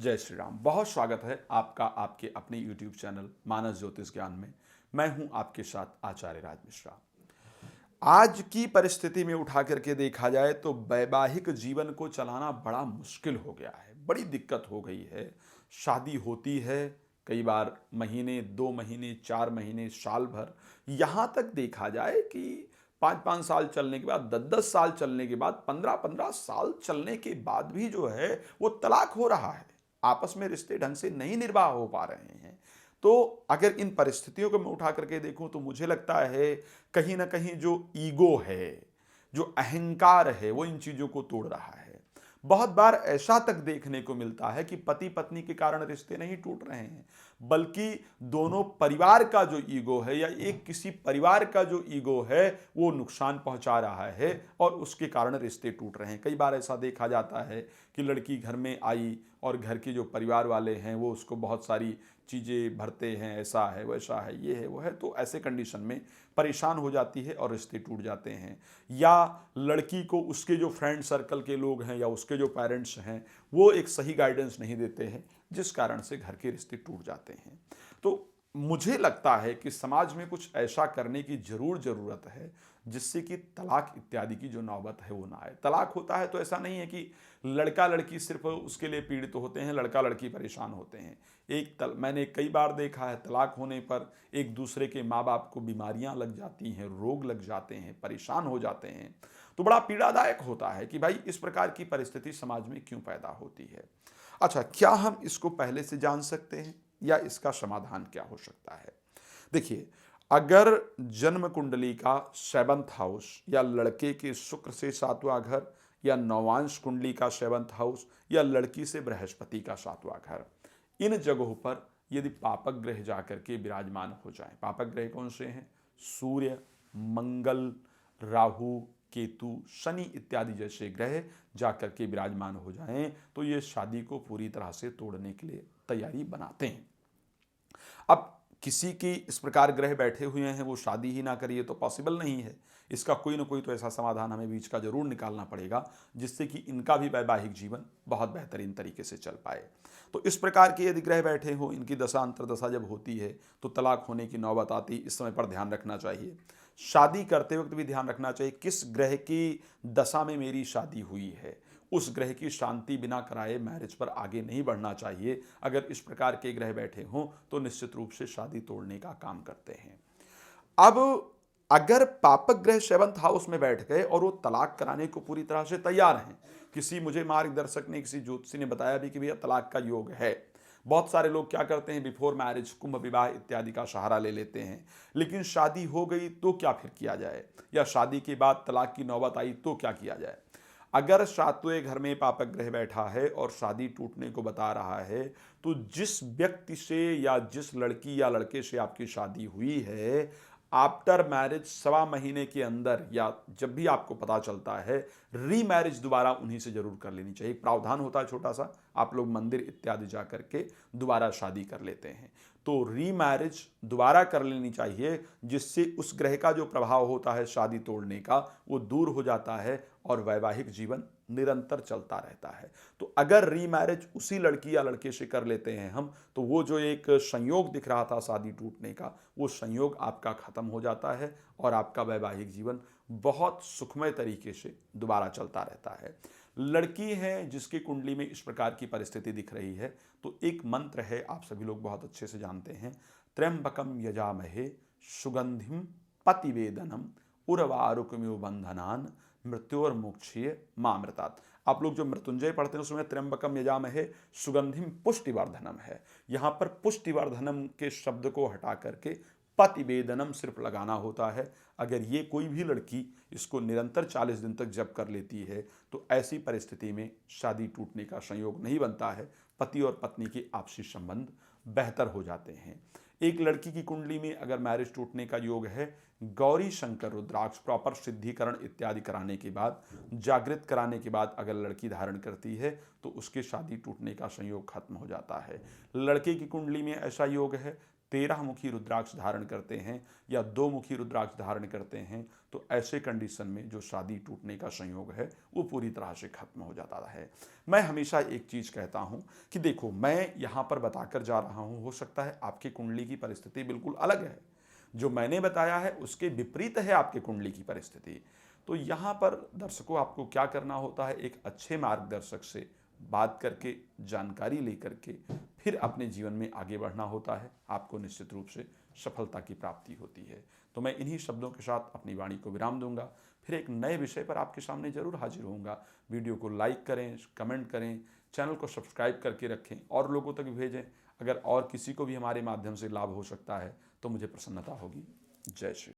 जय श्री राम। बहुत स्वागत है आपका आपके अपने YouTube चैनल मानस ज्योतिष ज्ञान में। मैं हूं आपके साथ आचार्य राज मिश्रा। आज की परिस्थिति में उठा करके देखा जाए तो वैवाहिक जीवन को चलाना बड़ा मुश्किल हो गया है, बड़ी दिक्कत हो गई है। शादी होती है, कई बार महीने, 2 महीने, 4 महीने, साल भर, यहाँ तक देखा जाए कि 5-5 साल चलने के बाद, 10-10 साल चलने के बाद, 15-15 साल चलने के बाद भी जो है वो तलाक हो रहा है। आपस में रिश्ते ढंग से नहीं निर्वाह हो पा रहे हैं। तो अगर इन परिस्थितियों को मैं उठा करके देखूं तो मुझे लगता है कहीं ना कहीं जो ईगो है, जो अहंकार है, वो इन चीजों को तोड़ रहा है। बहुत बार ऐसा तक देखने को मिलता है कि पति पत्नी के कारण रिश्ते नहीं टूट रहे हैं, बल्कि दोनों परिवार का जो ईगो है या एक किसी परिवार का जो ईगो है वो नुकसान पहुंचा रहा है और उसके कारण रिश्ते टूट रहे हैं। कई बार ऐसा देखा जाता है कि लड़की घर में आई और घर के जो परिवार वाले हैं वो उसको बहुत सारी चीज़ें भरते हैं, ऐसा है, वैसा है, ये है, वो है, तो ऐसे कंडीशन में परेशान हो जाती है और रिश्ते टूट जाते हैं। या लड़की को उसके जो फ्रेंड सर्कल के लोग हैं या उसके जो पेरेंट्स हैं वो एक सही गाइडेंस नहीं देते हैं, जिस कारण से घर के रिश्ते टूट जाते हैं। तो मुझे लगता है कि समाज में कुछ ऐसा करने की ज़रूरत है जिससे कि तलाक इत्यादि की जो नौबत है वो ना आए। तलाक होता है तो ऐसा नहीं है कि लड़का लड़की सिर्फ उसके लिए पीड़ित होते हैं, लड़का लड़की परेशान होते हैं। मैंने कई बार देखा है तलाक होने पर एक दूसरे के माँ बाप को बीमारियां लग जाती हैं, रोग लग जाते हैं, परेशान हो जाते हैं। तो बड़ा पीड़ादायक होता है कि भाई इस प्रकार की परिस्थिति समाज में क्यों पैदा होती है। अच्छा, क्या हम इसको पहले से जान सकते हैं या इसका समाधान क्या हो सकता है? देखिए, अगर जन्म कुंडली का 7th हाउस या लड़के के शुक्र से 7वां घर या नवांश कुंडली का 7th हाउस या लड़की से बृहस्पति का 7वां घर, इन जगहों पर यदि पापक ग्रह जाकर के विराजमान हो जाएं। पापक ग्रह कौन से हैं? सूर्य, मंगल, राहु, केतु, शनि इत्यादि जैसे ग्रह जाकर के विराजमान हो जाएं तो ये शादी को पूरी तरह से तोड़ने के लिए तैयारी बनाते हैं। अब किसी की इस प्रकार ग्रह बैठे हुए हैं वो शादी ही ना करिए तो पॉसिबल नहीं है। इसका कोई ना कोई तो ऐसा समाधान हमें बीच का जरूर निकालना पड़ेगा जिससे कि इनका भी वैवाहिक जीवन बहुत बेहतरीन तरीके से चल पाए। तो इस प्रकार के यदि ग्रह बैठे हो, इनकी दशा अंतर्दशा जब होती है तो तलाक होने की नौबत आती, इस समय पर ध्यान रखना चाहिए। शादी करते वक्त भी ध्यान रखना चाहिए किस ग्रह की दशा में मेरी शादी हुई है। उस ग्रह की शांति बिना कराए मैरिज पर आगे नहीं बढ़ना चाहिए। अगर इस प्रकार के ग्रह बैठे हों तो निश्चित रूप से शादी तोड़ने का काम करते हैं। अब अगर पापक ग्रह 7th हाउस में बैठ गए और वो तलाक कराने को पूरी तरह से तैयार हैं, किसी मुझे मार्गदर्शक ने, किसी ज्योतिषी ने बताया भी कि भैया तलाक का योग है। बहुत सारे लोग क्या करते हैं, बिफोर मैरिज कुंभ विवाह इत्यादि का सहारा ले लेते हैं, लेकिन शादी हो गई तो क्या फिर किया जाए, या शादी के बाद तलाक की नौबत आई तो क्या किया जाए। अगर 7वें घर में पापक ग्रह बैठा है और शादी टूटने को बता रहा है तो जिस व्यक्ति से या जिस लड़की या लड़के से आपकी शादी हुई है, आफ्टर मैरिज 1.25 महीने के अंदर या जब भी आपको पता चलता है, रीमैरिज दोबारा उन्हीं से जरूर कर लेनी चाहिए। प्रावधान होता है छोटा सा, आप लोग मंदिर इत्यादि जा करके दोबारा शादी कर लेते हैं, तो रीमैरिज दोबारा कर लेनी चाहिए, जिससे उस ग्रह का जो प्रभाव होता है शादी तोड़ने का वो दूर हो जाता है और वैवाहिक जीवन निरंतर चलता रहता है। तो अगर रीमैरिज उसी लड़की या लड़के से कर लेते हैं हम, तो वो जो एक संयोग दिख रहा था शादी टूटने का, वो संयोग आपका खत्म हो जाता है और आपका वैवाहिक जीवन बहुत सुखमय तरीके से दोबारा चलता रहता है। लड़की है जिसकी कुंडली में इस प्रकार की परिस्थिति दिख रही है, तो एक मंत्र है, आप सभी लोग बहुत अच्छे से जानते हैं, त्र्यंबकम यजामहे सुगंधिम पतिवेदनम उर्वारुकमिव बंधनान मृत्योर्मुक्षीय मामृतात्। आप लोग जो मृत्युंजय पढ़ते हैं उसमें त्र्यंबकम यजामहे सुगंधिम पुष्टिवर्धनम है। यहाँ पर पुष्टिवर्धनम के शब्द को हटा करके पतिवेदनम सिर्फ लगाना होता है। अगर ये कोई भी लड़की इसको निरंतर 40 दिन तक जप कर लेती है तो ऐसी परिस्थिति में शादी टूटने का संयोग नहीं बनता है, पति और पत्नी के आपसी संबंध बेहतर हो जाते हैं। एक लड़की की कुंडली में अगर मैरिज टूटने का योग है, गौरी शंकर रुद्राक्ष प्रॉपर सिद्धिकरण इत्यादि कराने के बाद, जागृत कराने के बाद अगर लड़की धारण करती है तो उसके शादी टूटने का संयोग खत्म हो जाता है। लड़के की कुंडली में ऐसा योग है, 13 मुखी रुद्राक्ष धारण करते हैं या 2 मुखी रुद्राक्ष धारण करते हैं तो ऐसे कंडीशन में जो शादी टूटने का संयोग है वो पूरी तरह से खत्म हो जाता है। मैं हमेशा एक चीज़ कहता हूँ कि देखो, मैं यहाँ पर बताकर जा रहा हूँ, हो सकता है आपकी कुंडली की परिस्थिति बिल्कुल अलग है, जो मैंने बताया है उसके विपरीत है आपके कुंडली की परिस्थिति। तो यहाँ पर दर्शकों आपको क्या करना होता है, एक अच्छे मार्गदर्शक से बात करके, जानकारी लेकर के फिर अपने जीवन में आगे बढ़ना होता है। आपको निश्चित रूप से सफलता की प्राप्ति होती है। तो मैं इन्हीं शब्दों के साथ अपनी वाणी को विराम दूंगा। फिर एक नए विषय पर आपके सामने जरूर हाजिर होऊंगा। वीडियो को लाइक करें, कमेंट करें, चैनल को सब्सक्राइब करके रखें और लोगों तक भेजें। अगर और किसी को भी हमारे माध्यम से लाभ हो सकता है तो मुझे प्रसन्नता होगी। जय श्री।